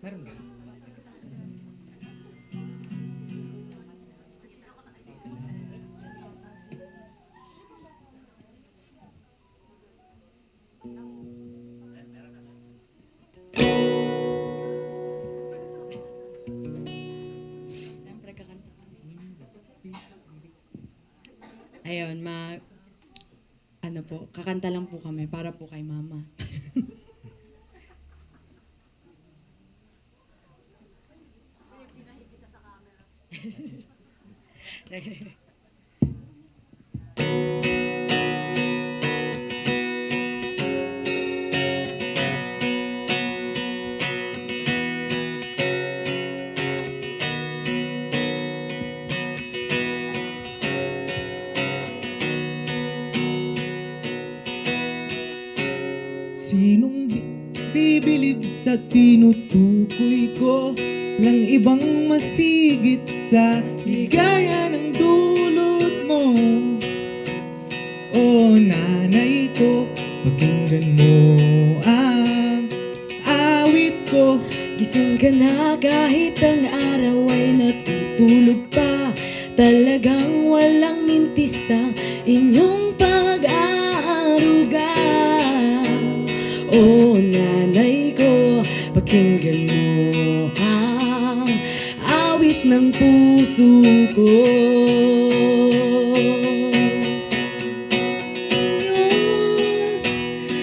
Meron ba? Siyempre kakanta. Ayun, ano po, kakanta lang po kami para po kay mama. Sinong bibilib sa tinutukoy ko? Lang ibang masigit sa ligaya ng dulot mo. O nanay ko, pakinggan mo ang awit ko. Gising ka na kahit ang araw ay natutulog pa. Talagang walang mintis sa inyong pag-aaruga. O nanay ko, pakinggan mo ang awit ng puso ko. Diyos,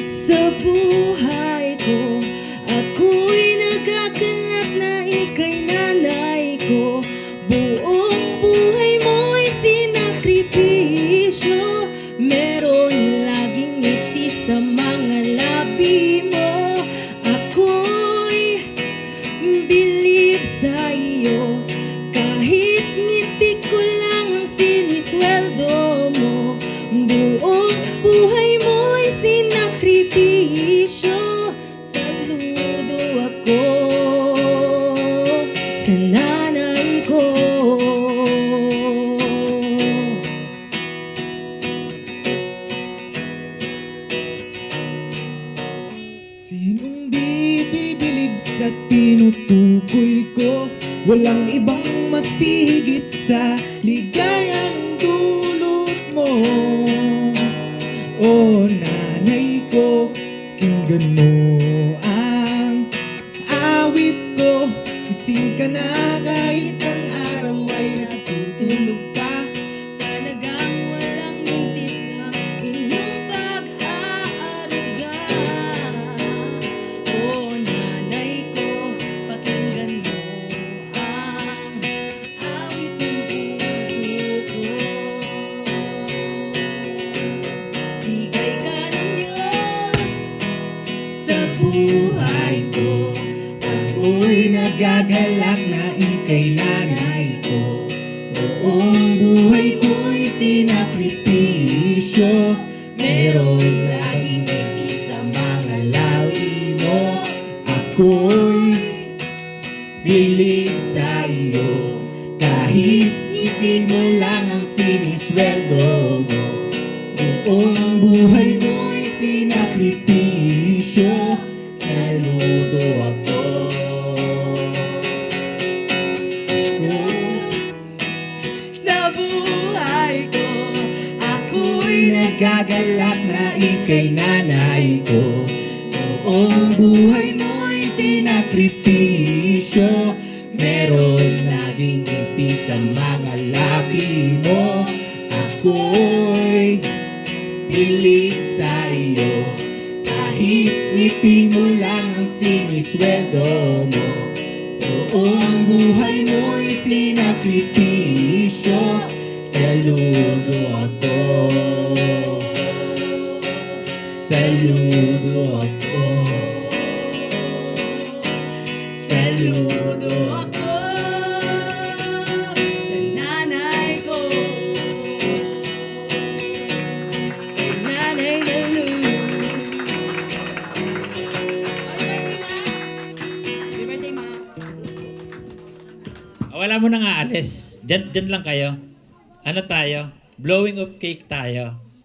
sa buhay ko, ako'y nagkakalat na ika'y nanay ko. Buong buhay mo'y sinakripisyo, meron laging ngiti sa mga labi mo. Ako'y bilib sa iyo, kahit ngiti ko lang ang sinisweldo mo. Buong buhay mo'y sinakripisyo, saludo ako sa nanay ko. Sinong di bibilib sa tinutukoy ko? Walang ibang masigit sa ligaya ng dulot mo. O nanay ko, kinggan mo ang awit ko. Gising ka na kahit ang araw ay natutulog pa. Talagang walang mintis sa inyong pag-aaruga. O nanay ko, pakinggan mo ang awit ng puso ko. Bigay ka ng Diyos Sa buhay ko, ako'y nagagalak na ika'y nanay ko. Buong buhay ko'y sinakripisyo, meron laging ngiti sa mga lawi mo. Ako'y bilib sa iyo, kahit ngiti mo lang ang sinisweldo mo. Buong buhay mo'y sinakripisyo, saludo ako. Sa buhay ko, ako'y nagkagalak na ika'y nanay ko. Buong buhay mo'y sinakripisyo, meron laging ngiti sa mga labi mo. Ako'y bilib sa iyo, kahit ngiti mo lang ang sinisweldo mo. Buong buhay mo'y sinakripisyo, saludo ako. Saludo ako. Saludo ako. sa nanay ko. Kay Nanay Lulu. Happy birthday, Ma. Wala mo nang aalis. Diyan lang kayo. Ano tayo? Blowing of cake tayo.